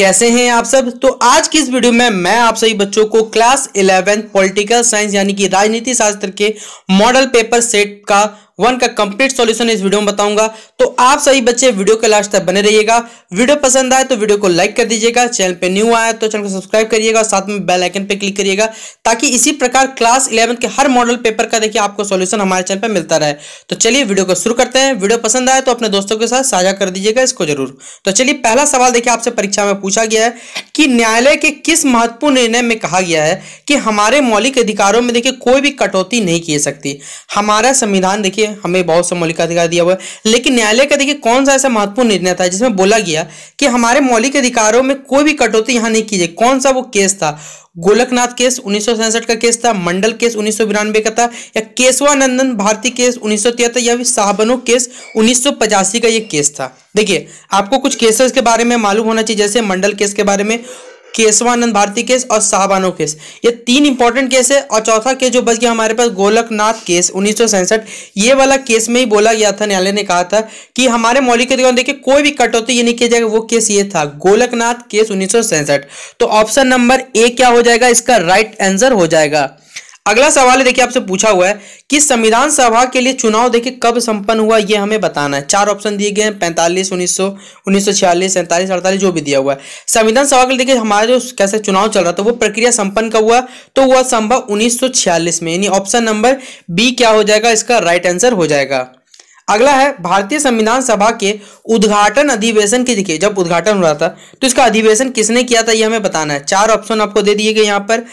कैसे हैं आप सब। तो आज की इस वीडियो में मैं आप सभी बच्चों को क्लास 11 पॉलिटिकल साइंस यानी कि राजनीति शास्त्र के मॉडल पेपर सेट का 1 का कंप्लीट सॉल्यूशन इस वीडियो में बताऊंगा। तो आप सभी बच्चे वीडियो के लास्ट तक बने रहिएगा। वीडियो पसंद आए तो वीडियो को लाइक कर दीजिएगा, चैनल पे न्यू आए तो चैनल को सब्सक्राइब करिएगा, साथ में बेल आइकन पे क्लिक करिएगा ताकि इसी प्रकार क्लास 11 के हर मॉडल पेपर का देखिए आपको सॉल्यूशन हमारे चैनल पर मिलता रहे। तो चलिए वीडियो को शुरू करते हैं। वीडियो पसंद आए तो अपने दोस्तों के साथ साझा कर दीजिएगा इसको जरूर। तो चलिए पहला सवाल देखिए आपसे परीक्षा में पूछा गया है कि न्यायालय के किस महत्वपूर्ण निर्णय में कहा गया है कि हमारे मौलिक अधिकारों में देखिए कोई भी कटौती नहीं की सकती। हमारा संविधान देखिए हमें बहुत से मौलिक अधिकार दिया हुआ है, लेकिन न्यायालय का देखिए कौन सा ऐसा महत्वपूर्ण निर्णय था जिसमें बोला गया कि हमारे मौलिक अधिकारों में कोई भी कटौती यहां नहीं की जाए। कौन सा वो केस था? गोलकनाथ केस 1967 का केस था, मंडल केस 1992 का था, या केशवानंदन भारती केस 1973 या फिर शाहबनो केस 1985 का ये केस था। देखिए आपको कुछ केसेस के बारे में मालूम होना चाहिए, जैसे मंडल केस के बारे में, केशवानंद भारती केस और शाहबानो केस, ये 3 इंपॉर्टेंट केस है। और चौथा केस जो बच गया हमारे पास गोलकनाथ केस 1967, ये वाला केस में ही बोला गया था, न्यायालय ने कहा था कि हमारे मौलिक अधिकारों देखिए कोई भी कटौती ये नहीं किया जाएगा। वो केस ये था गोलकनाथ केस 1967। तो ऑप्शन नंबर ए क्या हो जाएगा, इसका राइट आंसर हो जाएगा। अगला सवाल है देखिए आपसे पूछा हुआ है कि संविधान सभा के लिए चुनाव देखिए कब संपन्न हुआ, ये हमें बताना है। 4 ऑप्शन दिए गए हैं, 45, 1900, 1946, 47, 48 जो भी दिया हुआ है। संविधान सभा के लिए देखिए हमारा जो कैसे चुनाव चल रहा था वो प्रक्रिया संपन्न कब हुआ, तो हुआ संभव 1946 में, यानी ऑप्शन नंबर बी क्या हो जाएगा, इसका राइट आंसर हो जाएगा। अगला है भारतीय संविधान सभा के उद्घाटन अधिवेशन की, देखिए जब उद्घाटन हो रहा था तो इसका अधिवेशन किसने किया था ये हमें बताना है। 4 ऑप्शन आपको दे दिए गए यहाँ पर,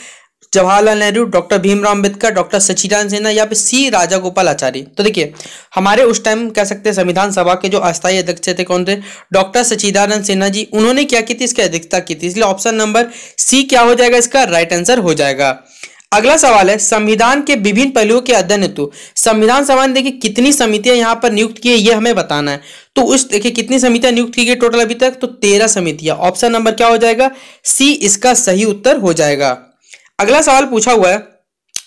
जवाहरलाल नेहरू, डॉक्टर भीमराव अंबेडकर, डॉक्टर सच्चिदानंद सिन्हा या फिर सी राजागोपालाचारी। तो देखिए हमारे उस टाइम कह सकते हैं संविधान सभा के जो अस्थायी अध्यक्ष थे कौन थे, डॉक्टर सच्चिदानंद सिन्हा जी। उन्होंने क्या की थी, इसकी अध्यक्षता की थी, इसलिए ऑप्शन नंबर सी क्या हो जाएगा, इसका राइट आंसर हो जाएगा। अगला सवाल है संविधान के विभिन्न पहलुओं के अध्ययन हेतु संविधान सभा ने देखिए कितनी समितियां यहां पर नियुक्त की है ये हमें बताना है। तो उस देखिए कितनी समितियां नियुक्त की गई टोटल अभी तक, तो 13 समितियां। ऑप्शन नंबर क्या हो जाएगा, सी इसका सही उत्तर हो जाएगा। अगला सवाल पूछा हुआ है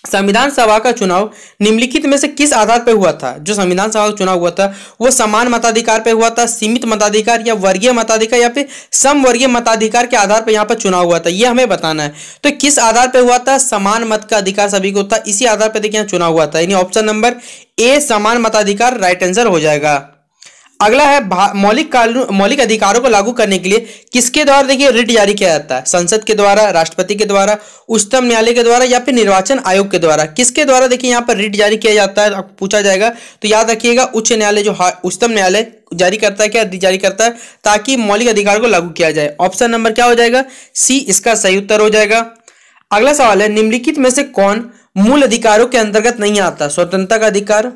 संविधान सभा का चुनाव निम्नलिखित में से किस आधार पर हुआ था। जो संविधान सभा का चुनाव हुआ था वो समान मताधिकार पर हुआ था, सीमित मताधिकार या वर्गीय मताधिकार या फिर समवर्गीय मताधिकार के आधार पर यहाँ पर चुनाव हुआ था, ये हमें बताना है। तो किस आधार पर हुआ था, समान मत का अधिकार सभी को था, इसी आधार पर देखिए यहाँ चुनाव हुआ था, यानी ऑप्शन नंबर ए समान मताधिकार राइट आंसर हो जाएगा। अगला है मौलिक अधिकारों को लागू करने के लिए किसके द्वारा देखिए रिट जारी किया जाता है, संसद के द्वारा, राष्ट्रपति के द्वारा, उच्चतम न्यायालय के द्वारा या फिर निर्वाचन आयोग के द्वारा। किसके द्वारा देखिए यहाँ पर रिट जारी किया जाता है आपको पूछा जाएगा, तो याद रखिएगा उच्च न्यायालय जो उच्चतम न्यायालय जारी करता है, क्या जारी करता है ताकि मौलिक अधिकार को लागू किया जाए। ऑप्शन नंबर क्या हो जाएगा, सी इसका सही उत्तर हो जाएगा। अगला सवाल है निम्नलिखित में से कौन मूल अधिकारों के अंतर्गत नहीं आता, स्वतंत्रता का अधिकार,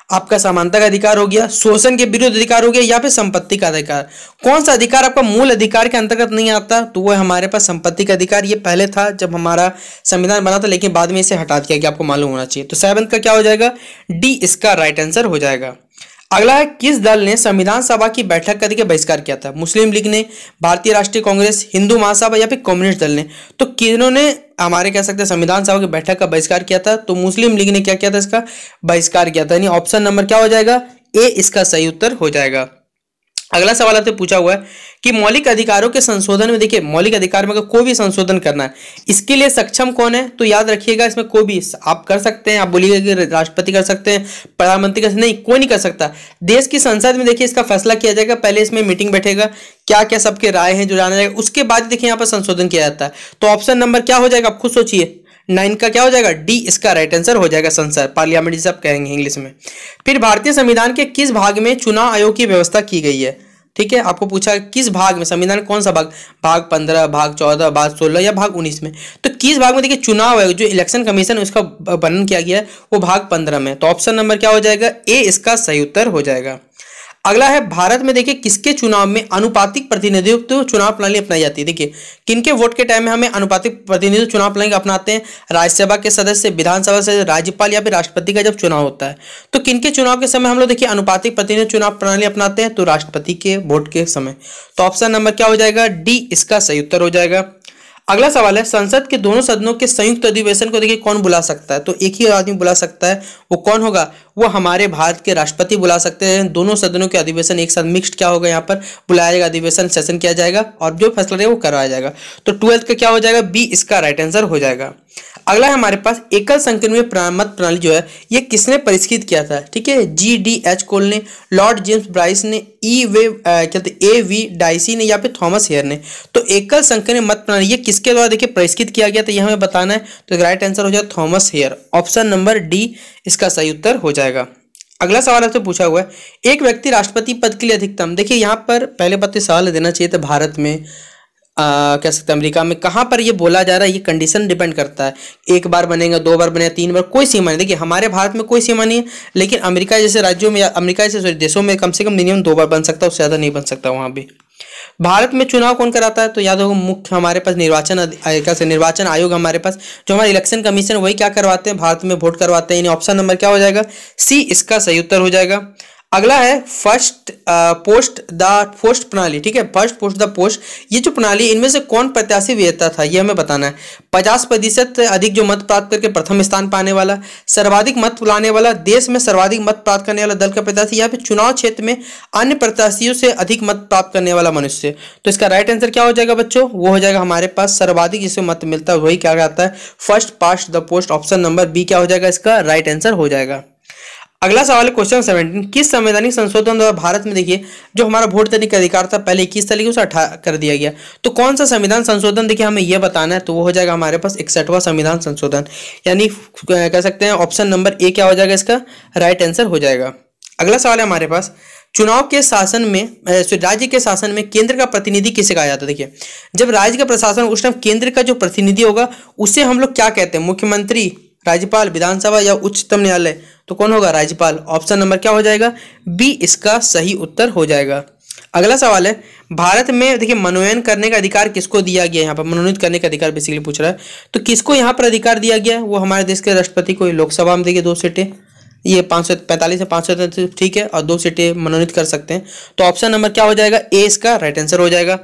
आपका समानता का अधिकार हो गया, शोषण के विरुद्ध अधिकार हो गया या फिर संपत्ति का अधिकार। कौन सा अधिकार आपका मूल अधिकार के अंतर्गत नहीं आता, तो वो हमारे पास संपत्ति का अधिकार। ये पहले था जब हमारा संविधान बना था, लेकिन बाद में इसे हटा दिया गया, आपको मालूम होना चाहिए। तो 7 का क्या हो जाएगा, डी इसका राइट आंसर हो जाएगा। अगला है किस दल ने संविधान सभा की बैठक का बहिष्कार किया था, मुस्लिम लीग ने, भारतीय राष्ट्रीय कांग्रेस, हिंदू महासभा या फिर कम्युनिस्ट दल ने। तो किन्होंने हमारे कह सकते हैं संविधान सभा की बैठक का बहिष्कार किया था, तो मुस्लिम लीग ने क्या किया था, इसका बहिष्कार किया था, यानी ऑप्शन नंबर क्या हो जाएगा, ए इसका सही उत्तर हो जाएगा। अगला सवाल आपसे पूछा हुआ है कि मौलिक अधिकारों के संशोधन में देखिए मौलिक अधिकार में अगर कोई भी संशोधन करना है इसके लिए सक्षम कौन है, तो याद रखिएगा इसमें कोई भी आप कर सकते हैं। आप बोलिएगा कि राष्ट्रपति कर सकते हैं, प्रधानमंत्री कर सकते, नहीं कोई नहीं कर सकता। देश की संसद में देखिए इसका फैसला किया जाएगा, पहले इसमें मीटिंग बैठेगा, क्या क्या सबके राय हैं जो जाना जाएगा, उसके बाद देखिए यहाँ पर संशोधन किया जाता है। तो ऑप्शन नंबर क्या हो जाएगा, आप खुद सोचिए, 9 का क्या हो जाएगा, डी इसका राइट आंसर हो जाएगा, संसद, पार्लियामेंट जिसे आप कहेंगे इंग्लिश में। फिर भारतीय संविधान के किस भाग में चुनाव आयोग की व्यवस्था की गई है, ठीक है, आपको पूछा किस भाग में, संविधान कौन सा भाग, भाग 15, भाग 14, भाग 16 या भाग 19 में। तो किस भाग में देखिए चुनाव आयोग जो इलेक्शन कमीशन है उसका वर्णन किया गया है वो भाग 15 में। तो ऑप्शन नंबर क्या हो जाएगा, ए इसका सही उत्तर हो जाएगा। अगला है भारत में देखिए किसके चुनाव में अनुपातिक प्रतिनिधित्व चुनाव प्रणाली अपनाई जाती है। देखिए किनके वोट के टाइम में हमें अनुपातिक प्रतिनिधित्व चुनाव प्रणाली अपनाते हैं, राज्यसभा के सदस्य, विधानसभा से राज्यपाल या फिर राष्ट्रपति का जब चुनाव होता है। तो किनके चुनाव के समय हम लोग देखिए अनुपातिक प्रतिनिधित्व चुनाव प्रणाली अपनाते हैं, तो राष्ट्रपति के वोट के समय। तो ऑप्शन नंबर क्या हो जाएगा, डी इसका सही उत्तर हो जाएगा। अगला सवाल है, संसद के दोनों सदनों के संयुक्त अधिवेशन को देखिए कौन बुला सकता है? तो एक ही आदमी बुला सकता है, वो कौन होगा? वो हमारे भारत के राष्ट्रपति बुला सकते हैं। दोनों सदनों के अधिवेशन एक साथ मिक्स्ड क्या होगा, यहाँ पर बुलाया जाएगा, अधिवेशन सेशन किया जाएगा और जो फैसला रहेगा वो करवाया जाएगा। तो 12th का क्या हो जाएगा? बी इसका राइट आंसर हो जाएगा। अगला है हमारे पास, एकल संक्रमण मत प्रणाली जो है ये किसने परिष्कृत किया था? ठीक है, GDH कोल ने, लॉर्ड जेम्स ब्राइस ने, A.V. डाइसी ने या फिर थॉमस हेयर ने। तो एकल संक्रमण मत प्रणाली ये किसके द्वारा देखिए परिष्कृत किया गया था, ये हमें बताना है। तो राइट आंसर हो जाएगा Thomas Hare, option number D इसका सही उत्तर हो जाएगा। अगला सवाल आपसे पूछा हुआ है, एक व्यक्ति राष्ट्रपति पद के लिए अधिकतम, देखिए यहाँ पर पहले बात तो सवाल देना चाहिए था भारत में कह सकते हैं अमेरिका में कहाँ पर ये बोला जा रहा है, ये कंडीशन डिपेंड करता है। एक बार बनेगा, 2 बार बनेगा, 3 बार, कोई सीमा नहीं। देखिए हमारे भारत में कोई सीमा नहीं है, लेकिन अमेरिका जैसे राज्यों में या अमेरिका जैसे देशों में कम से कम मिनिमम 2 बार बन सकता है, उससे ज़्यादा नहीं बन सकता वहाँ भी। भारत में चुनाव कौन कराता है? तो याद होगा मुख्य हमारे पास निर्वाचन आयोग हमारे पास जो हमारा इलेक्शन कमीशन वही क्या करवाते हैं, भारत में वोट करवाते हैं। ऑप्शन नंबर क्या हो जाएगा? सी इसका सही उत्तर हो जाएगा। अगला है फर्स्ट पोस्ट द पोस्ट प्रणाली। ठीक है, फर्स्ट पोस्ट द पोस्ट, ये जो प्रणाली इनमें से कौन प्रत्याशी विजेता था ये हमें बताना है। 50% अधिक जो मत प्राप्त करके प्रथम स्थान पाने वाला, सर्वाधिक मत लाने वाला, देश में सर्वाधिक मत प्राप्त करने वाला दल का प्रत्याशी, या फिर चुनाव क्षेत्र में अन्य प्रत्याशियों से अधिक मत प्राप्त करने वाला मनुष्य। तो इसका राइट आंसर क्या हो जाएगा बच्चों? वो हो जाएगा हमारे पास सर्वाधिक जिसे मत मिलता है वही क्या कहता है, first past the post. Option number B क्या हो जाएगा? इसका राइट आंसर हो जाएगा। अगला सवाल है क्वेश्चन 17, किस संवैधानिक संशोधन द्वारा भारत में देखिए जो हमारा वोट देने का अधिकार था पहले 21 था लेकिन उसे 18 कर दिया गया। तो कौन सा संविधान संशोधन देखिए हमें यह बताना है। तो वो हो जाएगा हमारे पास 61वां संविधान संशोधन, यानी कह सकते हैं ऑप्शन नंबर ए क्या हो जाएगा? इसका राइट आंसर हो जाएगा। अगला सवाल है हमारे पास, चुनाव के शासन में राज्य के शासन में केंद्र का प्रतिनिधि किसे कहा जाता है? देखिए जब राज्य का प्रशासन उस टाइम केंद्र का जो प्रतिनिधि होगा उसे हम लोग क्या कहते हैं? मुख्यमंत्री, राज्यपाल, विधानसभा या उच्चतम न्यायालय। तो कौन होगा? राज्यपाल। ऑप्शन नंबर क्या हो जाएगा? बी इसका सही उत्तर हो जाएगा। अगला सवाल है, भारत में देखिए मनोनयन करने का अधिकार किसको दिया गया है? यहाँ पर मनोनीत करने का अधिकार बेसिकली पूछ रहा है। तो किसको यहाँ पर अधिकार दिया गया है? वो हमारे देश के राष्ट्रपति को। लोकसभा में देखिए 2 सीटें, ये 545 से 500 ठीक है, और 2 सीटें मनोनीत कर सकते हैं। तो ऑप्शन नंबर क्या हो जाएगा? ए इसका राइट आंसर हो जाएगा।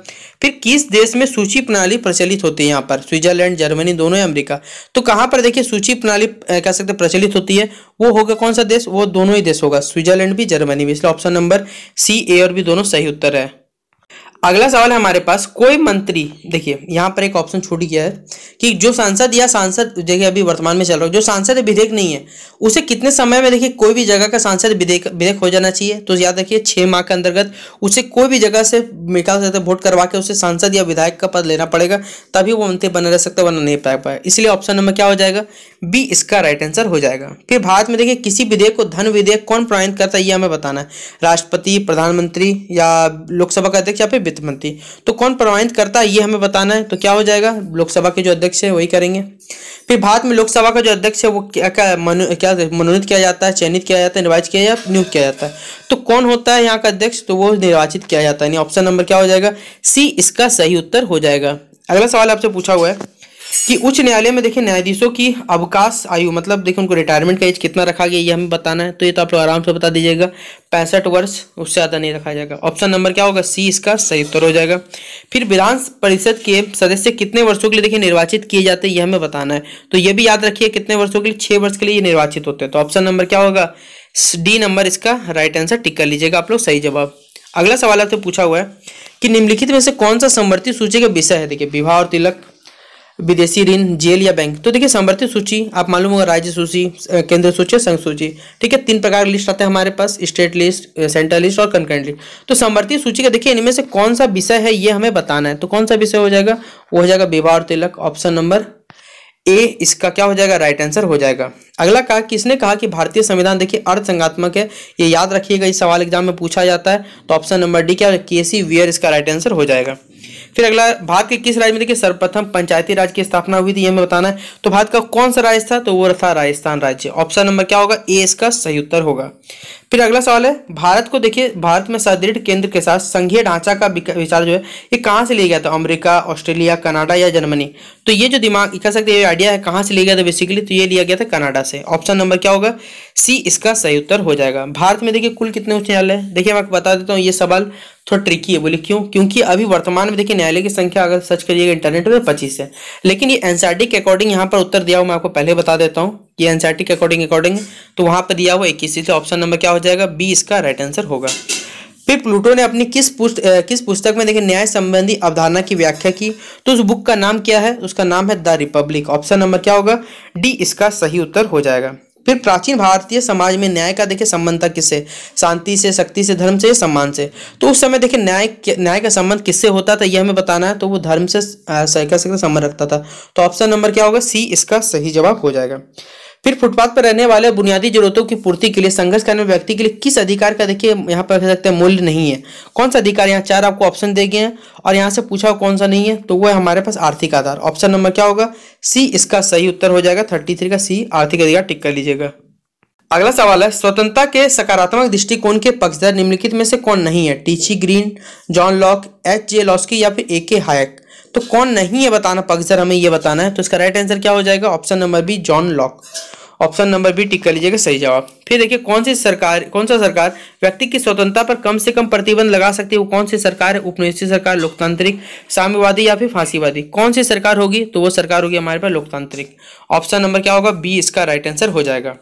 फिर किस देश में सूची प्रणाली प्रचलित होती है? यहाँ पर स्विट्जरलैंड, जर्मनी दोनों या अमेरिका। तो कहाँ पर देखिए सूची प्रणाली कह सकते हैं प्रचलित होती है? वो होगा कौन सा देश? वो दोनों ही देश होगा, स्विट्जरलैंड भी जर्मनी भी। इसलिए ऑप्शन नंबर सी, ए और बी दोनों सही उत्तर है। अगला सवाल है हमारे पास, कोई मंत्री, देखिए यहाँ पर एक ऑप्शन छूट गया है कि जो सांसद या सांसद देखिए अभी वर्तमान में चल रहा है, जो सांसद विधेयक नहीं है उसे कितने समय में देखिए कोई भी जगह का सांसद विधेयक हो जाना चाहिए? तो याद रखिए 6 माह के अंतर्गत उसे कोई भी जगह से वोट करवा के उसे सांसद या विधायक का पद लेना पड़ेगा, तभी वो मंत्री बने रह सकता है, वरना नहीं पाए। इसलिए ऑप्शन नंबर क्या हो जाएगा? बी इसका राइट आंसर हो जाएगा। फिर भारत में देखिए किसी विधेयक को धन विधेयक कौन प्रमाणित करता है ये हमें बताना है। राष्ट्रपति, प्रधानमंत्री या लोकसभा का अध्यक्ष या फिर वित्त मंत्री। तो कौन प्रमाणित करता है ये हमें बताना है। तो क्या हो जाएगा? लोकसभा के जो अध्यक्ष है वही करेंगे। फिर भारत में लोकसभा का जो अध्यक्ष है वो क्या मनोनीत किया जाता है, चयनित किया जाता है, निर्वाचित किया या नियुक्त किया जाता है? तो कौन होता है यहाँ का अध्यक्ष? तो वो निर्वाचित किया जाता है। ऑप्शन नंबर क्या हो जाएगा? सी इसका सही उत्तर हो जाएगा। अगला सवाल आपसे पूछा हुआ है कि उच्च न्यायालय में देखिए न्यायाधीशों की अवकाश आयु, मतलब देखिए उनको रिटायरमेंट का एज कितना रखा गया ये हमें बताना है। तो ये तो आप लोग आराम से बता दीजिएगा, 65 वर्ष, उससे ज़्यादा नहीं रखा जाएगा। ऑप्शन नंबर क्या होगा? सी इसका सही उत्तर हो जाएगा। फिर विधान परिषद के सदस्य कितने वर्षों के लिए देखिए निर्वाचित किए जाते हैं ये हमें बताना है। तो ये भी याद रखिए कितने वर्षों के लिए? 6 वर्ष के लिए ये निर्वाचित होते हैं। तो ऑप्शन नंबर क्या होगा? डी नंबर इसका राइट आंसर टिक कर लीजिएगा आप लोग, सही जवाब। अगला सवाल आपसे पूछा हुआ है कि निम्नलिखित में से कौन सा समवर्ती सूची का विषय है? देखिए विवाह और तिलक, विदेशी ऋण, जेल या बैंक। तो देखिए समवर्ती सूची आप मालूम होगा, राज्य सूची, केंद्र सूची, संघ सूची। ठीक है, 3 प्रकार की लिस्ट आते हैं हमारे पास, स्टेट लिस्ट, सेंट्रल लिस्ट और कंकरेंट लिस्ट। तो समवर्ती सूची का देखिए इनमें से कौन सा विषय है ये हमें बताना है। तो कौन सा विषय हो जाएगा? वो हो जाएगा विवाह और तिलक। ऑप्शन नंबर ए इसका क्या हो जाएगा? राइट आंसर हो जाएगा। अगला कहा, किसने कहा कि भारतीय संविधान देखिए अर्धसंघात्मक है? ये याद रखिएगा, इस सवाल एग्जाम में पूछा जाता है। तो ऑप्शन नंबर डी क्या? केसी वियर इसका राइट आंसर हो जाएगा। फिर अगला, भारत के किस राज्य में देखिए सर्वप्रथम पंचायती राज की स्थापना हुई थी ये हमें बताना है। तो भारत का कौन सा राज्य था? तो वो था राजस्थान राज्य। ऑप्शन नंबर क्या होगा? ए इसका सही उत्तर होगा। फिर अगला सवाल है, भारत को देखिए, भारत में सुदृढ़ केंद्र के साथ संघीय ढांचा का विचार जो है ये कहाँ से लिया गया था? अमेरिका, ऑस्ट्रेलिया, कनाडा या जर्मनी? तो ये जो दिमाग कह सकते हैं, ये आइडिया है कहाँ से लिया गया था बेसिकली, तो ये लिया गया था कनाडा से। ऑप्शन नंबर क्या होगा? सी इसका सही उत्तर हो जाएगा। भारत में देखिए कुल कितने उच्च न्यायालय है? देखिए मैं आपको बता देता हूँ, ये सवाल थोड़ा ट्रिकी है। बोले क्यों? क्योंकि अभी वर्तमान में देखिए न्यायालय की संख्या अगर सर्च करिएगा इंटरनेट पे 25 है, लेकिन ये एनसीईआरटी के अकॉर्डिंग यहाँ पर उत्तर दिया हुआ, मैं आपको पहले बता देता हूँ, ये एनसीईआरटी के अकॉर्डिंग तो वहां पर दिया हुआ 21, से ऑप्शन नंबर क्या हो जाएगा? बी इसका राइट आंसर होगा। फिर प्लूटो ने अपनी किस पुस्तक में देखिए न्याय संबंधी अवधारणा की व्याख्या की? तो उस बुक का नाम क्या है? उसका नाम है द रिपब्लिक। ऑप्शन नंबर क्या होगा? डी इसका सही उत्तर हो जाएगा। फिर प्राचीन भारतीय समाज में न्याय का देखिए संबंध था किससे? शांति से, शक्ति से, धर्म से, सम्मान से? तो उस समय देखिए न्याय का संबंध किससे होता था, यह हमें बताना है। तो वो धर्म से कह सकते संबंध रखता था। तो ऑप्शन नंबर क्या होगा? सी इसका सही जवाब हो जाएगा। फिर फुटपाथ पर रहने वाले बुनियादी जरूरतों की पूर्ति के लिए संघर्ष करने वाले व्यक्ति के लिए किस अधिकार का देखिए यहाँ पर कह सकते हैं मूल्य नहीं है? कौन सा अधिकार? यहाँ 4 आपको ऑप्शन दे गए हैं और यहाँ से पूछा कौन सा नहीं है, तो वो है हमारे पास आर्थिक आधार। ऑप्शन नंबर क्या होगा? सी इसका सही उत्तर हो जाएगा। 33 का सी आर्थिक अधिकार टिक कर लीजिएगा। अगला सवाल है, स्वतंत्रता के सकारात्मक दृष्टिकोण के पक्षधर निम्नलिखित में से कौन नहीं है? टीची ग्रीन, जॉन लॉक, एच.जे. लॉस्की या फिर ए.के. हायक? तो कौन नहीं है बताना, पक्षधर हमें ये बताना है। तो इसका राइट आंसर क्या हो जाएगा? Option number B John Locke. Option number B tick कर लीजिएगा सही जवाब। फिर देखिए कौन सा सरकार व्यक्ति की स्वतंत्रता पर कम से कम प्रतिबंध लगा सकती है? वो कौन सी सरकार है? उपनिवेशी सरकार, लोकतांत्रिक, साम्यवादी या फिर फांसीवादी? कौन सी सरकार होगी? तो वो सरकार होगी हमारे पास लोकतांत्रिक। ऑप्शन नंबर क्या होगा? बी इसका राइट आंसर हो जाएगा।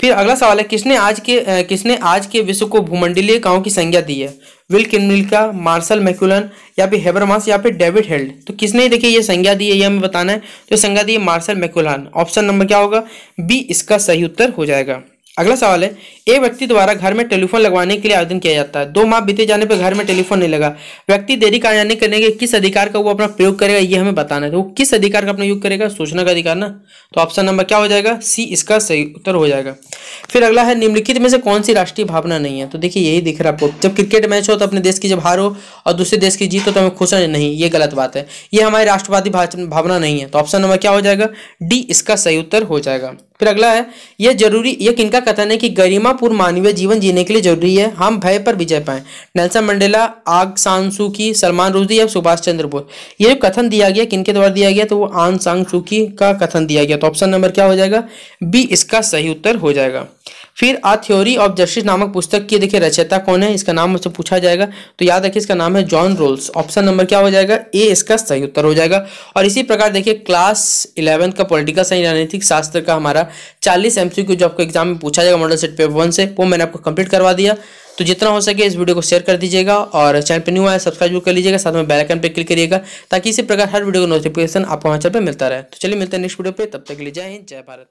फिर अगला सवाल है, किसने आज के विश्व को भूमंडलीय गांव की संज्ञा दी है? विल किनविल्का, मार्शल मैकुलन या फिर हेबरमास या फिर डेविड हेल्ड? तो किसने देखिए ये संज्ञा दी है, ये हमें बताना है। तो संज्ञा दी है मार्शल मैकुलन। ऑप्शन नंबर क्या होगा? बी इसका सही उत्तर हो जाएगा। अगला सवाल है, एक व्यक्ति द्वारा घर में टेलीफोन लगवाने के लिए आवेदन किया जाता है। 2 माह बीते जाने पर घर में टेलीफोन नहीं लगा। व्यक्ति देरी कार्यान्वयन करने के किस अधिकार का वो अपना प्रयोग करेगा, ये हमें बताना है। तो वो किस अधिकार का अपना योग करेगा? सूचना का अधिकार ना। तो ऑप्शन नंबर क्या हो जाएगा? सी इसका सही उत्तर हो जाएगा। फिर अगला है, निम्नलिखित में से कौन सी राष्ट्रीय भावना नहीं है? तो देखिए यही दिख रहा है आपको, जब क्रिकेट मैच हो तो अपने देश की जब हार हो और दूसरे देश की जीत हो तो हमें खुश नहीं, ये गलत बात है। ये हमारी राष्ट्रवादी भावना नहीं है। तो ऑप्शन नंबर क्या हो जाएगा? डी इसका सही उत्तर हो जाएगा। फिर अगला है, यह किनका कथन है कि गरिमापूर्ण मानवीय जीवन जीने के लिए जरूरी है हम भय पर विजय पाएं? नेल्सन मंडेला, आंग सान सू की, सलमान रुश्दी या सुभाष चंद्र बोस? ये जो कथन दिया गया किनके द्वारा दिया गया? तो वो आंग सान सू की का कथन दिया गया। तो ऑप्शन नंबर क्या हो जाएगा? बी इसका सही उत्तर हो जाएगा। फिर आ थ्योरी ऑफ जस्टिस नामक पुस्तक की देखिए रचयिता कौन है? इसका नाम मुझसे पूछा जाएगा, तो याद रखिए इसका नाम है जॉन रोल्स। ऑप्शन नंबर क्या हो जाएगा? ए इसका सही उत्तर हो जाएगा। और इसी प्रकार देखिए क्लास 11 का पॉलिटिकल साइंस राजनीतिक शास्त्र का हमारा 40 MCQ जो आपको एग्जाम में पूछा जाएगा मॉडल सेट पेपर 1 से, वो मैंने आपको कंप्लीट करवा दिया। तो जितना हो सके इस वीडियो को शेयर कर दीजिएगा और चैनल पर न्यू आया सब्सक्राइब कर लीजिएगा, साथ में बेल आइकन पर क्लिक करिएगा ताकि इसी प्रकार हर वीडियो का नोटिफिकेशन आपको हमारे चैनल पर मिलता रहे। तो चलिए मिलते हैं नेक्स्ट वीडियो पे, तब तक के लिए जय हिंद, जय भारत।